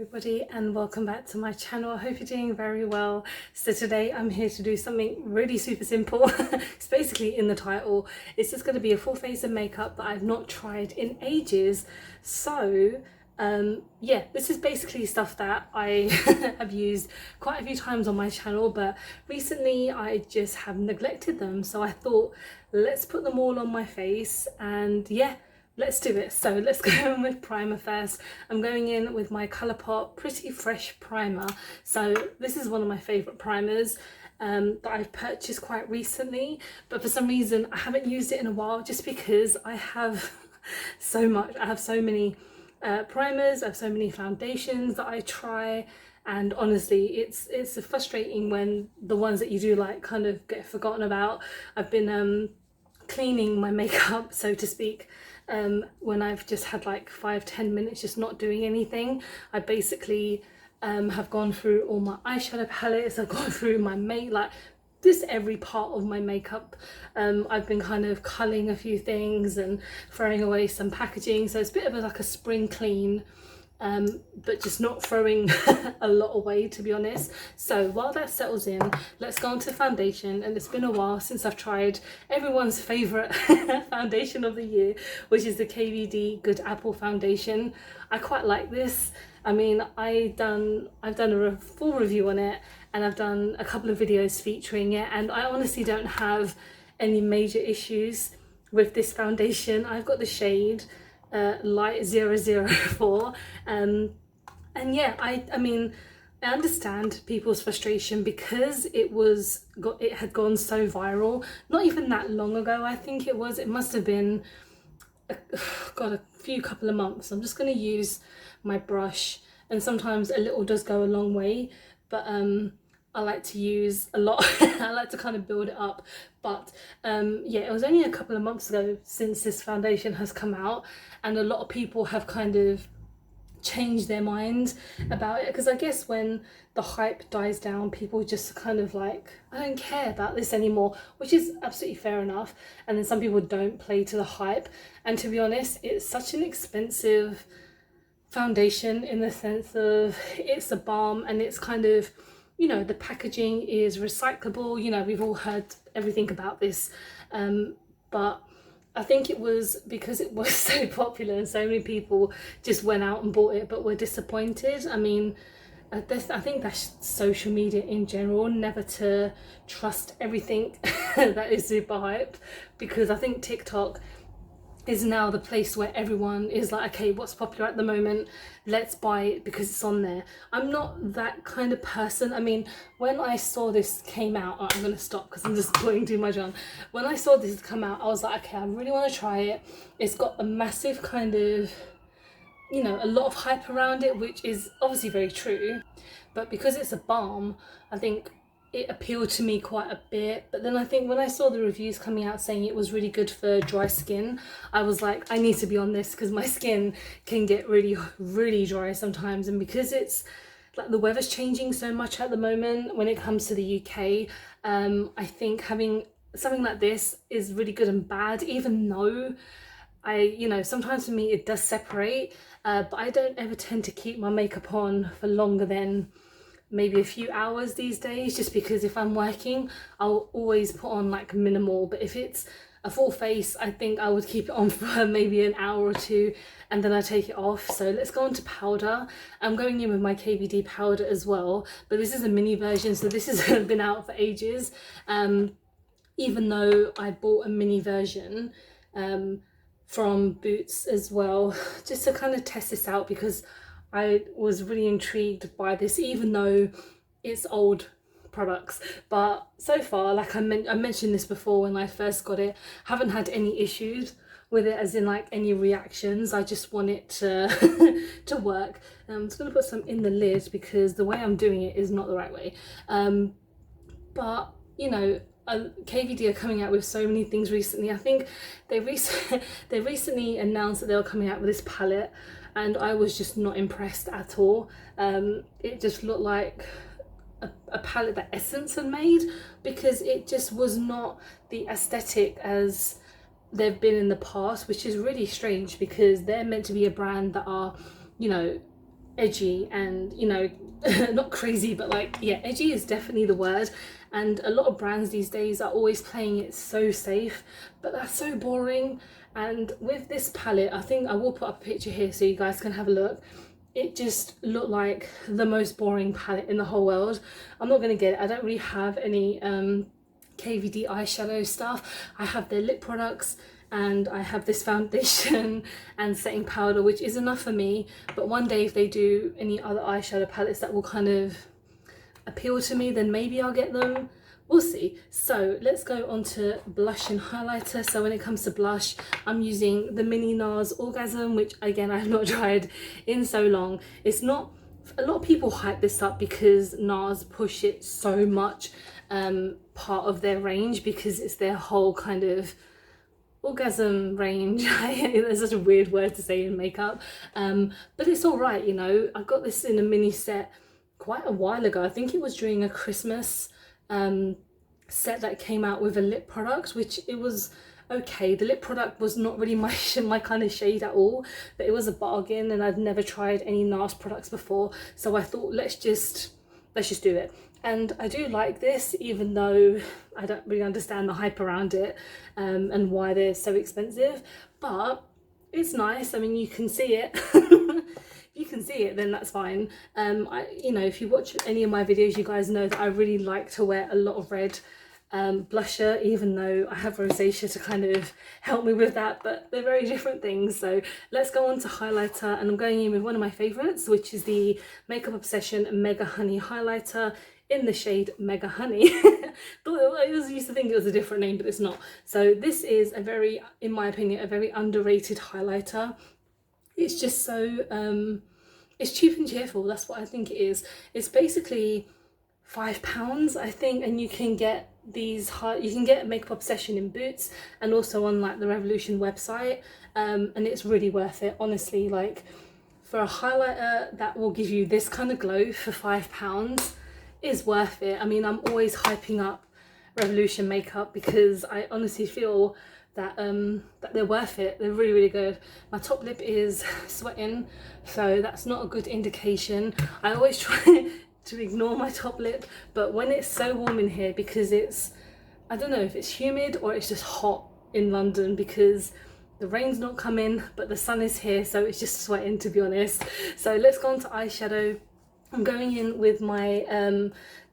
everybody, and welcome back to my channel. I hope you're doing very well. So today I'm here to do something really super simple. It's basically in the title. It's just going to be a full face of makeup that I've not tried in ages. So yeah, this is basically stuff that I have used quite a few times on my channel, but recently I just have neglected them. So I thought, let's put them all on my face, and yeah, let's do it. So let's go in with primer first. I'm going in with my Colourpop Pretty Fresh primer. So this is one of my favourite primers that I've purchased quite recently, but for some reason I haven't used it in a while, just because I have so much. I have so many primers, I have so many foundations that I try, and honestly it's frustrating when the ones that you do like kind of get forgotten about. I've been cleaning my makeup, so to speak, when I've just had like 5-10 minutes just not doing anything. I basically have gone through all my eyeshadow palettes, I've gone through my like just every part of my makeup. I've been kind of culling a few things and throwing away some packaging, so it's a bit of like a spring clean, but just not throwing a lot away, to be honest. So while that settles in, let's go on to foundation. And it's been a while since I've tried everyone's favourite foundation of the year, which is the KVD Good Apple foundation. I quite like this. I mean, I've done a full review on it, and I've done a couple of videos featuring it, and I honestly don't have any major issues with this foundation. I've got the shade light 004, and yeah, I mean, I understand people's frustration because it had gone so viral not even that long ago. I think it must have been a couple of months. I'm just going to use my brush, and sometimes a little does go a long way, but I like to use a lot. I like to kind of build it up. But yeah, it was only a couple of months ago since this foundation has come out, and a lot of people have kind of changed their mind about it, because I guess when the hype dies down, people just kind of like, I don't care about this anymore, which is absolutely fair enough. And then some people don't play to the hype, and to be honest, it's such an expensive foundation in the sense of it's a balm, and it's kind of, you know, the packaging is recyclable. You know, we've all heard everything about this, but I think it was because it was so popular and so many people just went out and bought it but were disappointed. I mean, I think that's social media in general, never to trust everything that is super hype, because I think TikTok is now the place where everyone is like, okay, what's popular at the moment, let's buy it because it's on there. I'm not that kind of person. I mean, when I saw this came out, I'm gonna stop because I'm just putting too much on. When I saw this come out, I was like, okay, I really want to try it. It's got a massive kind of, you know, a lot of hype around it, which is obviously very true, but because it's a balm, I think it appealed to me quite a bit. But then I think when I saw the reviews coming out saying it was really good for dry skin, I was like, I need to be on this, because my skin can get really dry sometimes. And because it's like the weather's changing so much at the moment when it comes to the UK, I think having something like this is really good and bad, even though you know, sometimes for me it does separate, but I don't ever tend to keep my makeup on for longer than maybe a few hours these days, just because if I'm working, I'll always put on like minimal. But if it's a full face, I think I would keep it on for maybe an hour or two, and then I take it off. So let's go on to powder. I'm going in with my KVD powder as well, but this is a mini version, so this has been out for ages, even though I bought a mini version from Boots as well, just to kind of test this out, because I was really intrigued by this, even though it's old products. But so far, like I mentioned this before when I first got it, haven't had any issues with it, as in like any reactions. I just want it to to work. I'm just going to put some in the lid because the way I'm doing it is not the right way. But you know, KVD are coming out with so many things recently. I think they recently announced that they were coming out with this palette, and I was just not impressed at all. It just looked like a palette that Essence had made, because it just was not the aesthetic as they've been in the past, which is really strange because they're meant to be a brand that are, you know, edgy and, you know, not crazy, but like, yeah, edgy is definitely the word. And a lot of brands these days are always playing it so safe, but that's so boring. And with this palette, I think I will put up a picture here so you guys can have a look. It just looked like the most boring palette in the whole world. I'm not going to get it. I don't really have any KVD eyeshadow stuff. I have their lip products and I have this foundation and setting powder, which is enough for me. But one day if they do any other eyeshadow palettes that will kind of appeal to me, then maybe I'll get them. We'll see. So let's go on to blush and highlighter. So when it comes to blush, I'm using the mini NARS Orgasm, which again I have not tried in so long. It's not, a lot of people hype this up because NARS push it so much, part of their range, because it's their whole kind of orgasm range. That's such a weird word to say in makeup, but it's all right, you know. I got this in a mini set quite a while ago. I think it was during a Christmas set that came out with a lip product, which it was okay. The lip product was not really my kind of shade at all, but it was a bargain and I'd never tried any NARS products before, so I thought let's just do it. And I do like this, even though I don't really understand the hype around it, and why they're so expensive, but it's nice. I mean, you can see it. You can see it, then that's fine. You know, if you watch any of my videos, you guys know that I really like to wear a lot of red blusher, even though I have rosacea to kind of help me with that, but they're very different things. So let's go on to highlighter, and I'm going in with one of my favorites, which is the Makeup Obsession Mega Honey highlighter in the shade Mega Honey. I used to think it was a different name, but it's not. So this is a very, in my opinion, a very underrated highlighter. It's just so it's cheap and cheerful. That's what I think it is. It's basically £5, I think, and you can get these you can get Makeup Obsession in Boots and also on like the Revolution website, and it's really worth it, honestly. Like, for a highlighter that will give you this kind of glow for £5 is worth it. I mean, I'm always hyping up Revolution makeup because I honestly feel that that they're worth it. They're really, really good. My top lip is sweating, so that's not a good indication. I always try to ignore my top lip, but when it's so warm in here, because it's, I don't know if it's humid or it's just hot in London because the rain's not coming, but the sun is here, so it's just sweating, to be honest. So let's go on to eyeshadow. I'm going in with my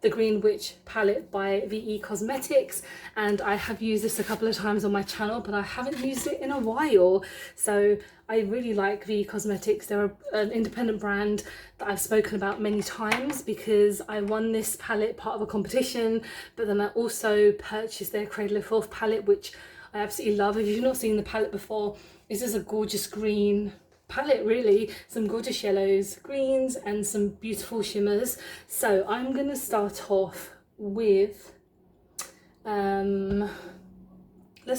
the Green Witch palette by VE Cosmetics, and I have used this a couple of times on my channel, but I haven't used it in a while. So I really like VE Cosmetics. They're an independent brand that I've spoken about many times because I won this palette part of a competition, but then I also purchased their Cradle of Filth palette, which I absolutely love. If you've not seen the palette before, this is a gorgeous green palette, really. Some gorgeous yellows, greens, and some beautiful shimmers. So I'm gonna start off with let's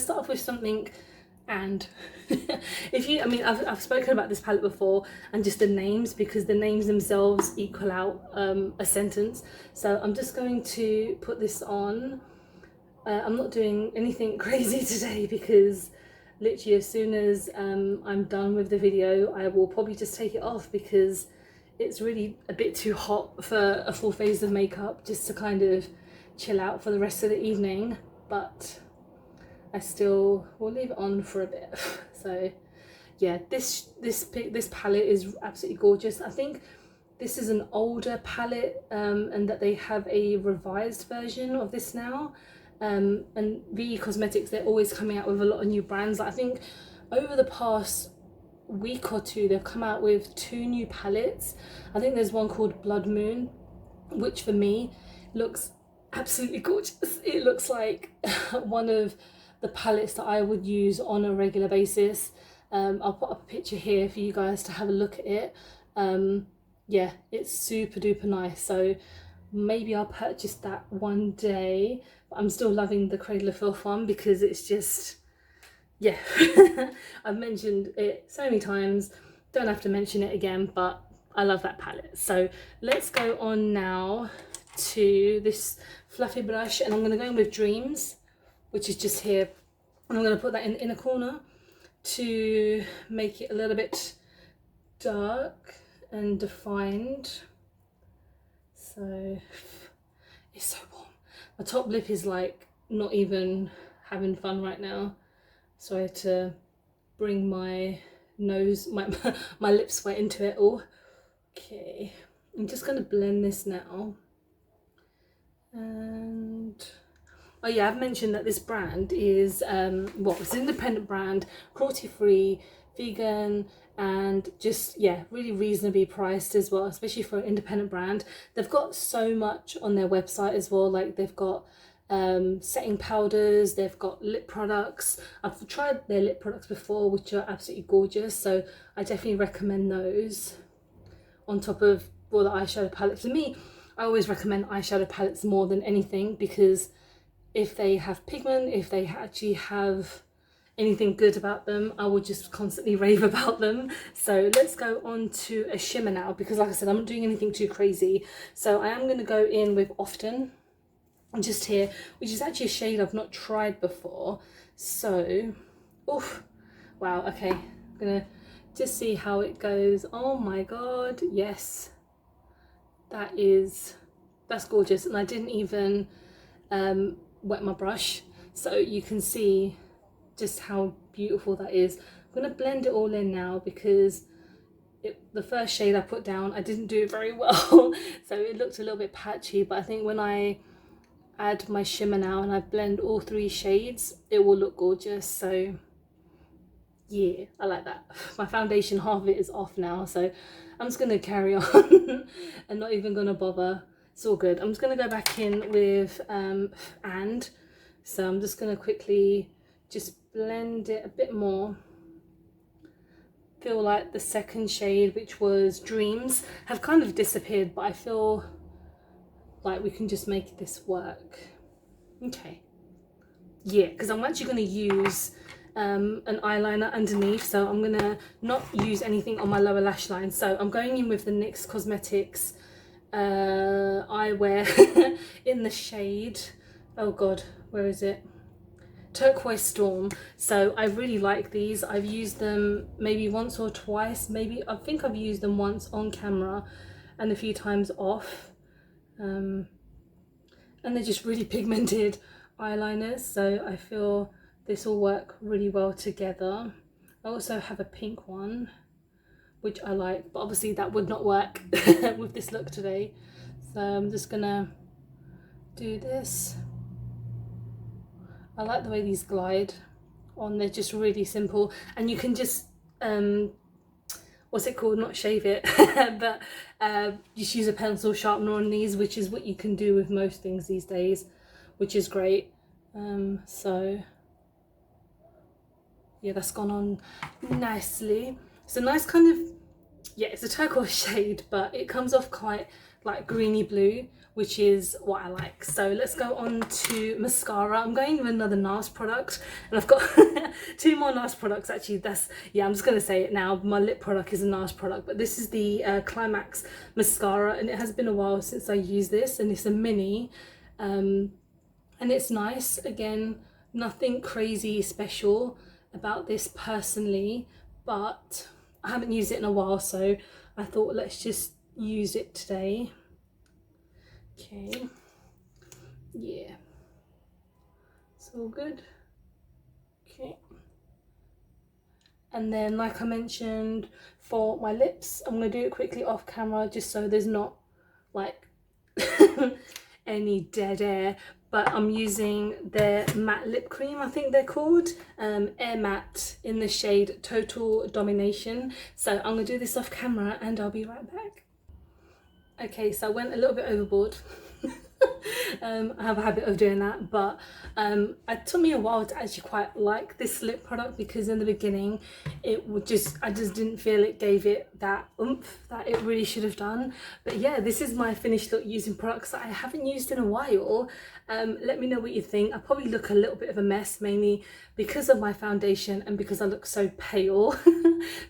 start off with something. And if you, I mean, I've spoken about this palette before, and just the names, because the names themselves equal out a sentence. So I'm just going to put this on. I'm not doing anything crazy today because literally as soon as I'm done with the video, I will probably just take it off because it's really a bit too hot for a full face of makeup, just to kind of chill out for the rest of the evening. But I still will leave it on for a bit. So yeah, this palette is absolutely gorgeous. I think this is an older palette, and that they have a revised version of this now. And VE Cosmetics, they're always coming out with a lot of new brands. I think over the past week or two, they've come out with 2 new palettes. I think there's one called Blood Moon, which for me looks absolutely gorgeous. It looks like one of the palettes that I would use on a regular basis. I'll put up a picture here for you guys to have a look at it. Yeah, it's super duper nice. So maybe I'll purchase that one day. But I'm still loving the Cradle of Filth one because it's just, yeah. I've mentioned it so many times, don't have to mention it again, but I love that palette. So let's go on now to this fluffy brush, and I'm going to go in with Dreams, which is just here, and I'm going to put that in the inner corner to make it a little bit dark. and defined. So it's so warm. My top lip is like not even having fun right now, so I had to bring my nose, my lip sweat into it all. Okay, I'm just gonna blend this now. And oh yeah, I've mentioned that this brand is it's an independent brand, cruelty free, vegan, and just, yeah, really reasonably priced as well, especially for an independent brand. They've got so much on their website as well. Like they've got setting powders, they've got lip products. I've tried their lip products before, which are absolutely gorgeous, so I definitely recommend those on top of all the eyeshadow palettes. For me, I always recommend eyeshadow palettes more than anything, because if they have pigment, if they actually have anything good about them, I will just constantly rave about them. So let's go on to a shimmer now, because like I said, I'm not doing anything too crazy. So I am going to go in with Often, just here, which is actually a shade I've not tried before. So, oof, wow, okay, I'm going to just see how it goes. Oh my god, yes, that's gorgeous. And I didn't even wet my brush, so you can see just how beautiful that is. I'm going to blend it all in now, because the first shade I put down, I didn't do it very well so it looked a little bit patchy, but I think when I add my shimmer now and I blend all 3 shades, it will look gorgeous. So yeah, I like that. My foundation, half of it is off now, so I'm just going to carry on and not even going to bother. It's all good. I'm just going to go back in with so I'm just going to quickly just blend it a bit more. Feel like the second shade, which was Dreams, have kind of disappeared, but I feel like we can just make this work. Okay, yeah, because I'm actually going to use an eyeliner underneath, so I'm going to not use anything on my lower lash line. So I'm going in with the NYX Cosmetics eyewear in the shade, oh god, where is it? Turquoise Storm. So I really like these. I've used them maybe once or twice, maybe I think I've used them once on camera and a few times off, and they're just really pigmented eyeliners, so I feel this will work really well together. I also have a pink one which I like, but obviously that would not work with this look today, so I'm just gonna do this. I like the way these glide on, they're just really simple, and you can just what's it called, not shave it but just use a pencil sharpener on these, which is what you can do with most things these days, which is great. So yeah, that's gone on nicely. It's a nice kind of, yeah, it's a turquoise shade, but it comes off quite like greeny blue, which is what I like. So let's go on to mascara. I'm going with another NARS product, and I've got 2 more NARS products actually. That's, yeah, I'm just going to say it now. My lip product is a NARS product, but this is the Climax mascara, and it has been a while since I used this, and it's a mini, and it's nice. Again, nothing crazy special about this personally, but I haven't used it in a while, so I thought let's just use it today. Okay, yeah, it's all good. Okay, and then like I mentioned, for my lips, I'm going to do it quickly off camera just so there's not like any dead air, but I'm using their matte lip cream, I think they're called, Air Matte, in the shade Total Domination. So I'm going to do this off camera and I'll be right back. Okay, so I went a little bit overboard. I have a habit of doing that, but it took me a while to actually quite like this lip product, because in the beginning it would just, I just didn't feel it gave it that oomph that it really should have done. But yeah, this is my finished look using products that I haven't used in a while. Let me know what you think. I probably look a little bit of a mess, mainly because of my foundation and because I look so pale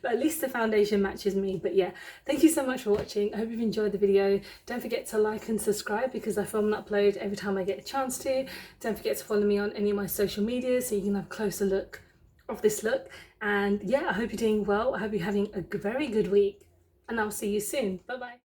but at least the foundation matches me. But yeah, thank you so much for watching. I hope you've enjoyed the video. Don't forget to like and subscribe, because I film and upload every time I get a chance to. Don't forget to follow me on any of my social media so you can have a closer look of this look. And yeah, I hope you're doing well. I hope you're having a very good week. and I'll see you soon. Bye bye.